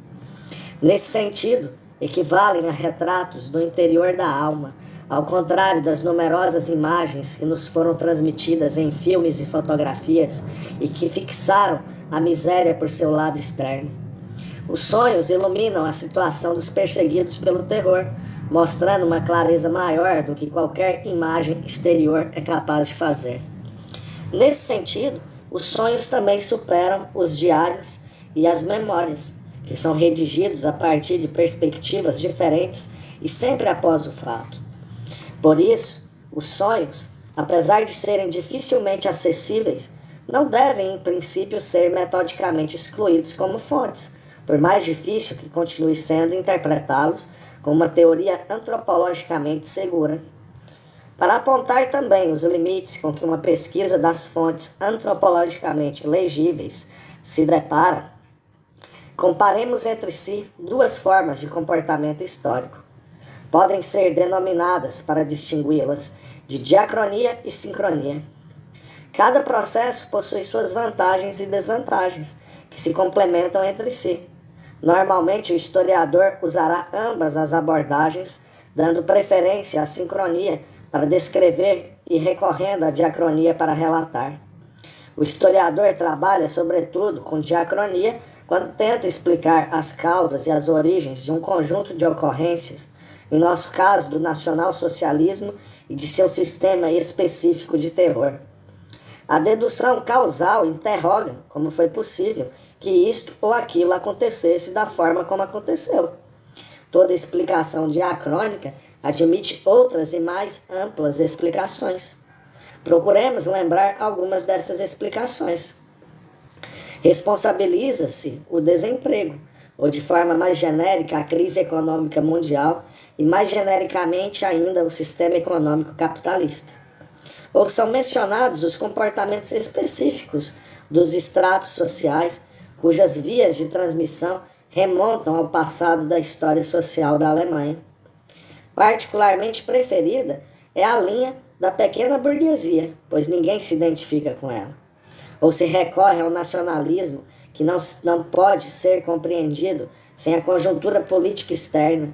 Nesse sentido, equivalem a retratos do interior da alma, ao contrário das numerosas imagens que nos foram transmitidas em filmes e fotografias e que fixaram a miséria por seu lado externo. Os sonhos iluminam a situação dos perseguidos pelo terror, mostrando uma clareza maior do que qualquer imagem exterior é capaz de fazer. Nesse sentido, os sonhos também superam os diários e as memórias, que são redigidos a partir de perspectivas diferentes e sempre após o fato. Por isso, os sonhos, apesar de serem dificilmente acessíveis, não devem, em princípio, ser metodicamente excluídos como fontes, por mais difícil que continue sendo interpretá-los com uma teoria antropologicamente segura. Para apontar também os limites com que uma pesquisa das fontes antropologicamente legíveis se depara, comparemos entre si duas formas de comportamento histórico. Podem ser denominadas, para distingui-las, de diacronia e sincronia. Cada processo possui suas vantagens e desvantagens, que se complementam entre si. Normalmente, o historiador usará ambas as abordagens, dando preferência à sincronia para descrever e recorrendo à diacronia para relatar. O historiador trabalha, sobretudo, com diacronia quando tenta explicar as causas e as origens de um conjunto de ocorrências, em nosso caso, do nacionalsocialismo e de seu sistema específico de terror. A dedução causal interroga como foi possível que isto ou aquilo acontecesse da forma como aconteceu. Toda explicação diacrônica admite outras e mais amplas explicações. Procuremos lembrar algumas dessas explicações. Responsabiliza-se o desemprego, ou de forma mais genérica a crise econômica mundial e mais genericamente ainda o sistema econômico capitalista. Ou são mencionados os comportamentos específicos dos estratos sociais cujas vias de transmissão remontam ao passado da história social da Alemanha. Particularmente preferida é a linha da pequena burguesia, pois ninguém se identifica com ela. Ou se recorre ao nacionalismo, que não pode ser compreendido sem a conjuntura política externa.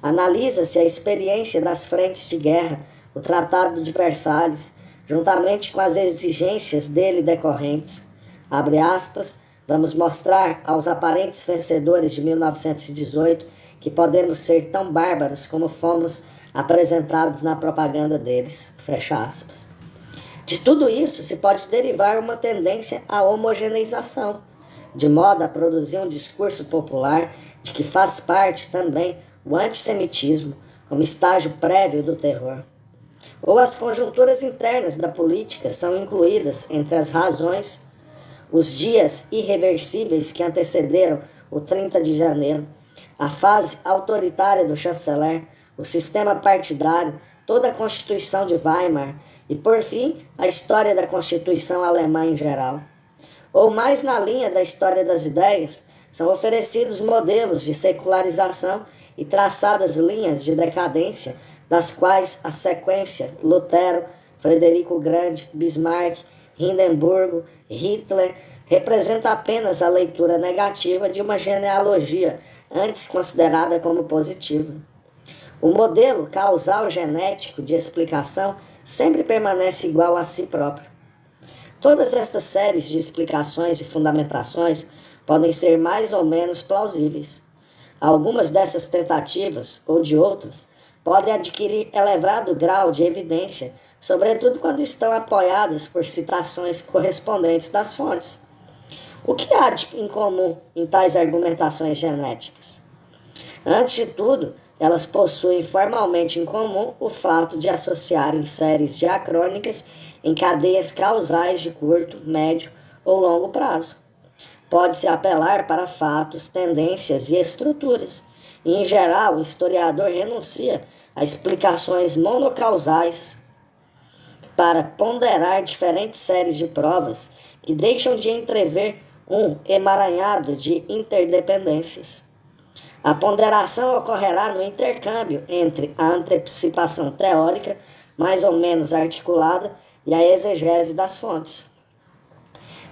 Analisa-se a experiência das frentes de guerra, o Tratado de Versalhes, juntamente com as exigências dele decorrentes. Abre aspas, vamos mostrar aos aparentes vencedores de 1918 que podemos ser tão bárbaros como fomos apresentados na propaganda deles. Fecha aspas. De tudo isso se pode derivar uma tendência à homogeneização, de modo a produzir um discurso popular de que faz parte também o antissemitismo como estágio prévio do terror. Ou as conjunturas internas da política são incluídas entre as razões, os dias irreversíveis que antecederam o 30 de janeiro, a fase autoritária do chanceler, o sistema partidário, toda a Constituição de Weimar e, por fim, a história da Constituição alemã em geral. Ou mais na linha da história das ideias, são oferecidos modelos de secularização e traçadas linhas de decadência, das quais a sequência Lutero, Frederico o Grande, Bismarck, Hindenburgo, Hitler representa apenas a leitura negativa de uma genealogia antes considerada como positiva. O modelo causal genético de explicação sempre permanece igual a si próprio. Todas estas séries de explicações e fundamentações podem ser mais ou menos plausíveis. Algumas dessas tentativas, ou de outras, podem adquirir elevado grau de evidência, sobretudo quando estão apoiadas por citações correspondentes das fontes. O que há em comum em tais argumentações genéticas? Antes de tudo, elas possuem formalmente em comum o fato de associarem séries diacrônicas em cadeias causais de curto, médio ou longo prazo. Pode-se apelar para fatos, tendências e estruturas, e, em geral, o historiador renuncia a explicações monocausais para ponderar diferentes séries de provas que deixam de entrever um emaranhado de interdependências. A ponderação ocorrerá no intercâmbio entre a antecipação teórica, mais ou menos articulada, e a exegese das fontes.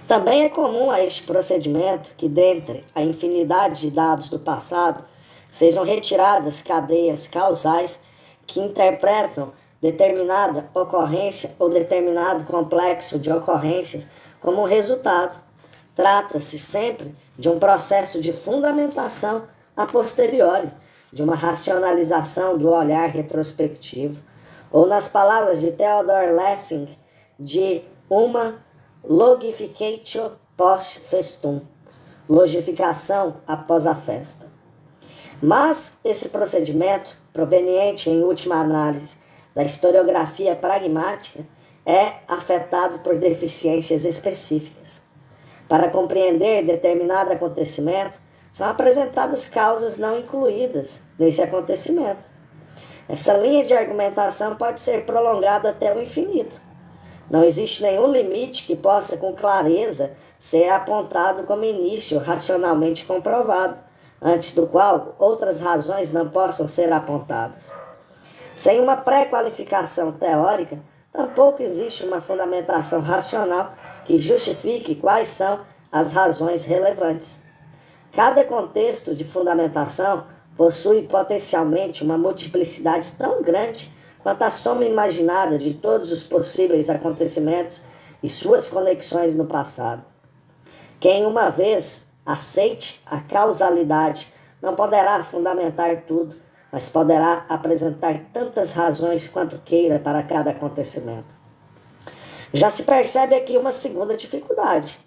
Também é comum a este procedimento que, dentre a infinidade de dados do passado, sejam retiradas cadeias causais que interpretam determinada ocorrência ou determinado complexo de ocorrências como um resultado. Trata-se sempre de um processo de fundamentação a posteriori, de uma racionalização do olhar retrospectivo, ou, nas palavras de Theodor Lessing, de uma logificatio post festum, logificação após a festa. Mas esse procedimento, proveniente em última análise da historiografia pragmática, é afetado por deficiências específicas. Para compreender determinado acontecimento, são apresentadas causas não incluídas nesse acontecimento. Essa linha de argumentação pode ser prolongada até o infinito. Não existe nenhum limite que possa com clareza ser apontado como início racionalmente comprovado, antes do qual outras razões não possam ser apontadas. Sem uma pré-qualificação teórica, tampouco existe uma fundamentação racional que justifique quais são as razões relevantes. Cada contexto de fundamentação possui potencialmente uma multiplicidade tão grande quanto a soma imaginada de todos os possíveis acontecimentos e suas conexões no passado. Quem uma vez aceite a causalidade não poderá fundamentar tudo, mas poderá apresentar tantas razões quanto queira para cada acontecimento. Já se percebe aqui uma segunda dificuldade.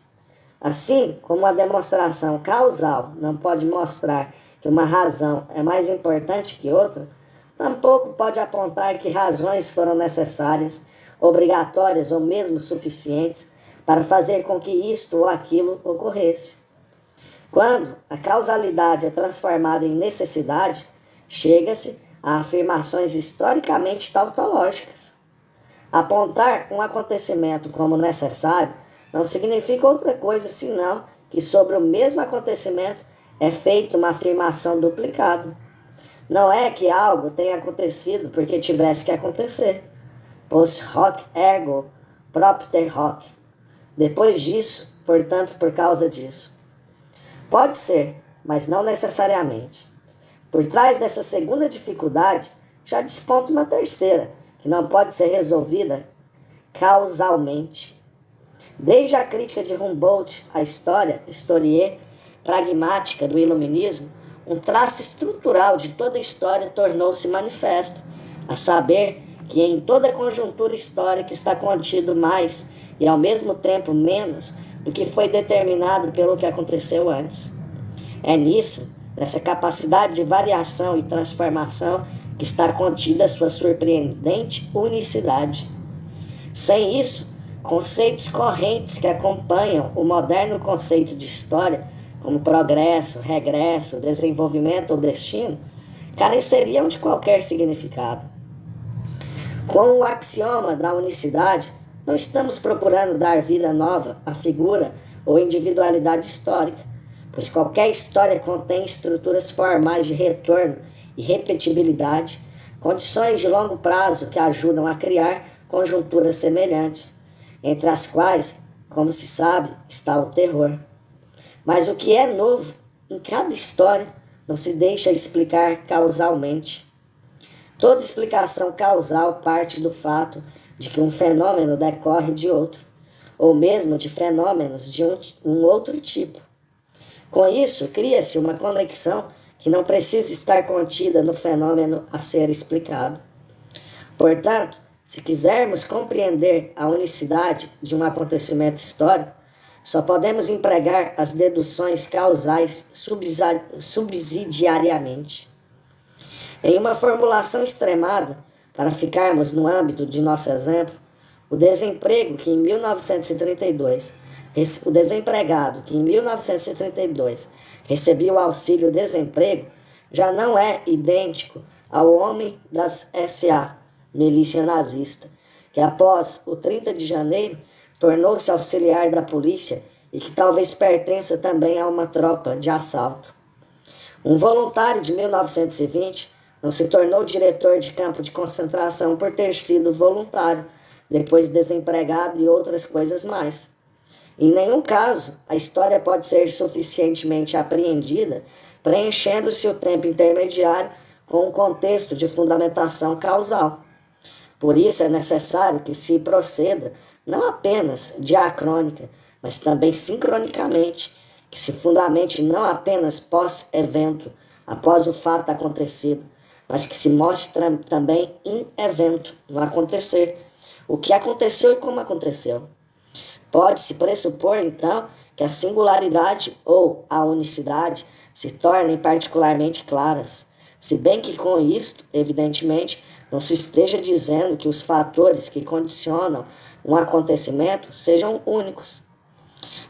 Assim como a demonstração causal não pode mostrar que uma razão é mais importante que outra, tampouco pode apontar que razões foram necessárias, obrigatórias ou mesmo suficientes para fazer com que isto ou aquilo ocorresse. Quando a causalidade é transformada em necessidade, chega-se a afirmações historicamente tautológicas. Apontar um acontecimento como necessário não significa outra coisa senão que sobre o mesmo acontecimento é feita uma afirmação duplicada. Não é que algo tenha acontecido porque tivesse que acontecer. Post hoc ergo propter hoc. Depois disso, portanto, por causa disso. Pode ser, mas não necessariamente. Por trás dessa segunda dificuldade, já desponta uma terceira, que não pode ser resolvida causalmente. Desde a crítica de Humboldt à história, historie, pragmática do iluminismo, um traço estrutural de toda a história tornou-se manifesto, a saber que em toda conjuntura histórica está contido mais e ao mesmo tempo menos do que foi determinado pelo que aconteceu antes. É nisso, nessa capacidade de variação e transformação, que está contida a sua surpreendente unicidade. Sem isso, conceitos correntes que acompanham o moderno conceito de história, como progresso, regresso, desenvolvimento ou destino, careceriam de qualquer significado. Com o axioma da unicidade, não estamos procurando dar vida nova à figura ou individualidade histórica, pois qualquer história contém estruturas formais de retorno e repetibilidade, condições de longo prazo que ajudam a criar conjunturas semelhantes, entre as quais, como se sabe, está o terror. Mas o que é novo em cada história não se deixa explicar causalmente. Toda explicação causal parte do fato de que um fenômeno decorre de outro, ou mesmo de fenômenos de um outro tipo. Com isso, cria-se uma conexão que não precisa estar contida no fenômeno a ser explicado. Portanto, se quisermos compreender a unicidade de um acontecimento histórico, só podemos empregar as deduções causais subsidiariamente. Em uma formulação extremada, para ficarmos no âmbito de nosso exemplo, o desempregado que em 1932 recebia o auxílio-desemprego já não é idêntico ao homem das SA, milícia nazista, que após o 30 de janeiro tornou-se auxiliar da polícia e que talvez pertença também a uma tropa de assalto. Um voluntário de 1920 não se tornou diretor de campo de concentração por ter sido voluntário, depois desempregado e outras coisas mais. Em nenhum caso, a história pode ser suficientemente apreendida, preenchendo-se o tempo intermediário com um contexto de fundamentação causal. Por isso é necessário que se proceda não apenas diacrônica, mas também sincronicamente, que se fundamente não apenas pós-evento, após o fato acontecido, mas que se mostre também em evento, no acontecer, o que aconteceu e como aconteceu. Pode-se pressupor, então, que a singularidade ou a unicidade se tornem particularmente claras, se bem que com isto, evidentemente, não se esteja dizendo que os fatores que condicionam um acontecimento sejam únicos.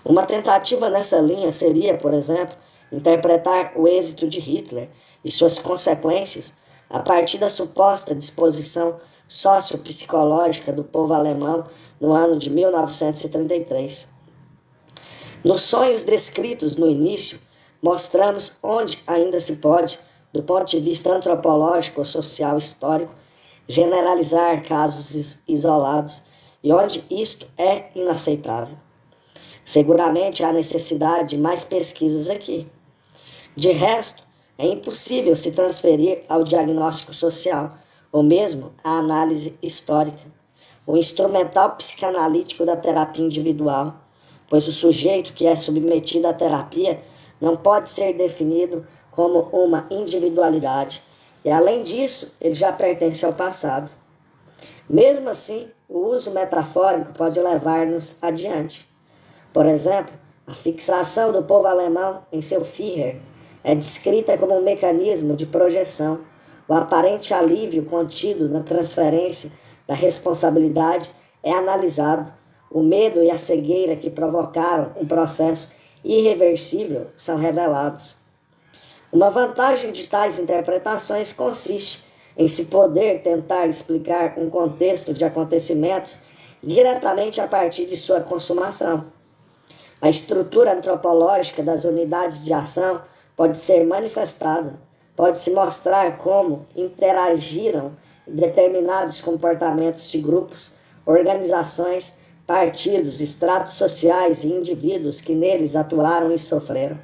Uma tentativa nessa linha seria, por exemplo, interpretar o êxito de Hitler e suas consequências a partir da suposta disposição sociopsicológica do povo alemão no ano de 1933. Nos sonhos descritos no início, mostramos onde ainda se pode, do ponto de vista antropológico ou social histórico, generalizar casos isolados e onde isto é inaceitável. Seguramente há necessidade de mais pesquisas aqui. De resto, é impossível se transferir ao diagnóstico social, ou mesmo à análise histórica, o instrumental psicanalítico da terapia individual, pois o sujeito que é submetido à terapia não pode ser definido como uma individualidade, e além disso, ele já pertence ao passado. Mesmo assim, o uso metafórico pode levar-nos adiante. Por exemplo, a fixação do povo alemão em seu Führer é descrita como um mecanismo de projeção, o aparente alívio contido na transferência da responsabilidade é analisado, o medo e a cegueira que provocaram um processo irreversível são revelados. Uma vantagem de tais interpretações consiste em se poder tentar explicar um contexto de acontecimentos diretamente a partir de sua consumação. A estrutura antropológica das unidades de ação pode ser manifestada, pode-se mostrar como interagiram determinados comportamentos de grupos, organizações, partidos, estratos sociais e indivíduos que neles atuaram e sofreram.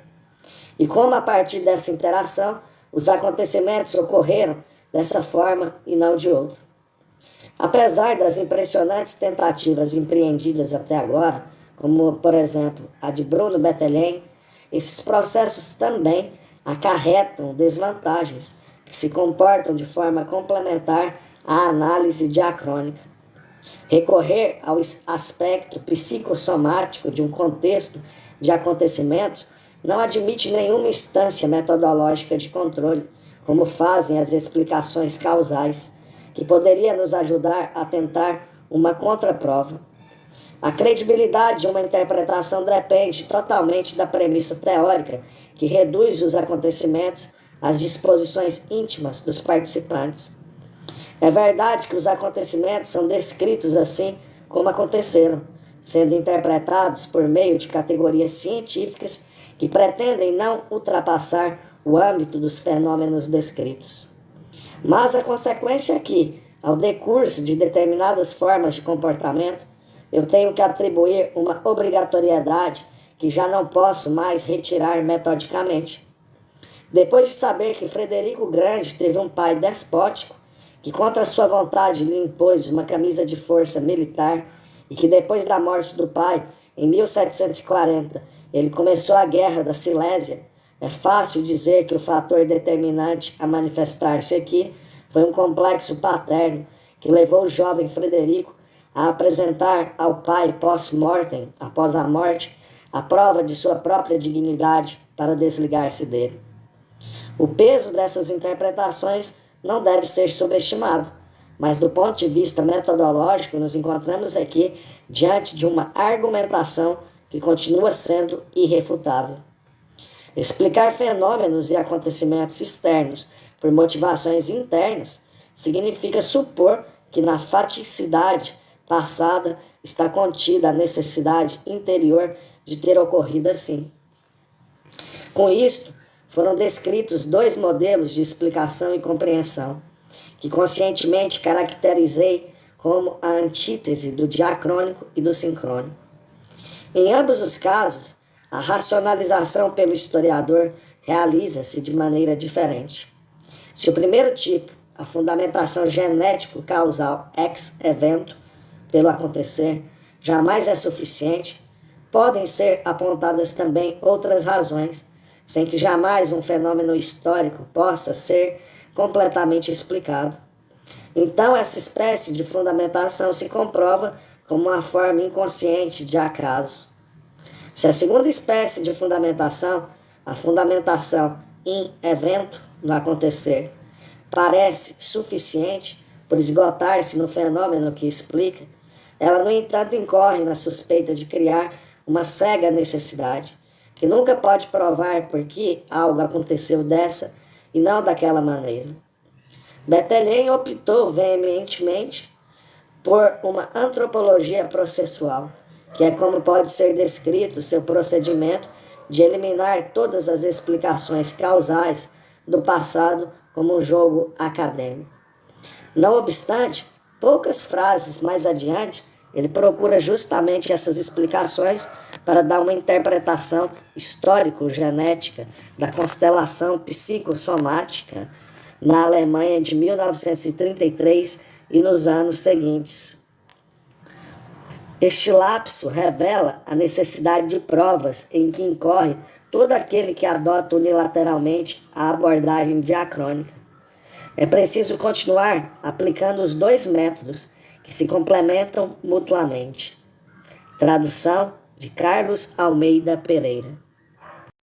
E como a partir dessa interação, os acontecimentos ocorreram dessa forma e não de outra. Apesar das impressionantes tentativas empreendidas até agora, como, por exemplo, a de Bruno Bettelheim, esses processos também acarretam desvantagens que se comportam de forma complementar à análise diacrônica. Recorrer ao aspecto psicossomático de um contexto de acontecimentos não admite nenhuma instância metodológica de controle, como fazem as explicações causais, que poderia nos ajudar a tentar uma contraprova. A credibilidade de uma interpretação depende totalmente da premissa teórica que reduz os acontecimentos às disposições íntimas dos participantes. É verdade que os acontecimentos são descritos assim como aconteceram, sendo interpretados por meio de categorias científicas que pretendem não ultrapassar o âmbito dos fenômenos descritos. Mas a consequência é que, ao decurso de determinadas formas de comportamento, eu tenho que atribuir uma obrigatoriedade que já não posso mais retirar metodicamente. Depois de saber que Frederico Grande teve um pai despótico, que contra sua vontade lhe impôs uma camisa de força militar e que depois da morte do pai, em 1740, ele começou a Guerra da Silésia, é fácil dizer que o fator determinante a manifestar-se aqui foi um complexo paterno que levou o jovem Frederico a apresentar ao pai post-mortem, após a morte, a prova de sua própria dignidade para desligar-se dele. O peso dessas interpretações não deve ser subestimado, mas do ponto de vista metodológico nos encontramos aqui diante de uma argumentação que continua sendo irrefutável. Explicar fenômenos e acontecimentos externos por motivações internas significa supor que na faticidade passada está contida a necessidade interior de ter ocorrido assim. Com isto, foram descritos dois modelos de explicação e compreensão, que conscientemente caracterizei como a antítese do diacrônico e do sincrônico. Em ambos os casos, a racionalização pelo historiador realiza-se de maneira diferente. Se o primeiro tipo, a fundamentação genético-causal ex-evento, pelo acontecer, jamais é suficiente, podem ser apontadas também outras razões, sem que jamais um fenômeno histórico possa ser completamente explicado. Então, essa espécie de fundamentação se comprova como uma forma inconsciente de acaso. Se a segunda espécie de fundamentação, a fundamentação em evento, no acontecer, parece suficiente por esgotar-se no fenômeno que explica, ela, no entanto, incorre na suspeita de criar uma cega necessidade, que nunca pode provar por que algo aconteceu dessa e não daquela maneira. Bethlen optou veementemente por uma antropologia processual, que é como pode ser descrito seu procedimento de eliminar todas as explicações causais do passado como um jogo acadêmico. Não obstante, poucas frases mais adiante, ele procura justamente essas explicações para dar uma interpretação histórico-genética da constelação psicossomática na Alemanha de 1933 e nos anos seguintes. Este lapso revela a necessidade de provas em que incorre todo aquele que adota unilateralmente a abordagem diacrônica. É preciso continuar aplicando os dois métodos que se complementam mutuamente. Tradução de Carlos Almeida Pereira.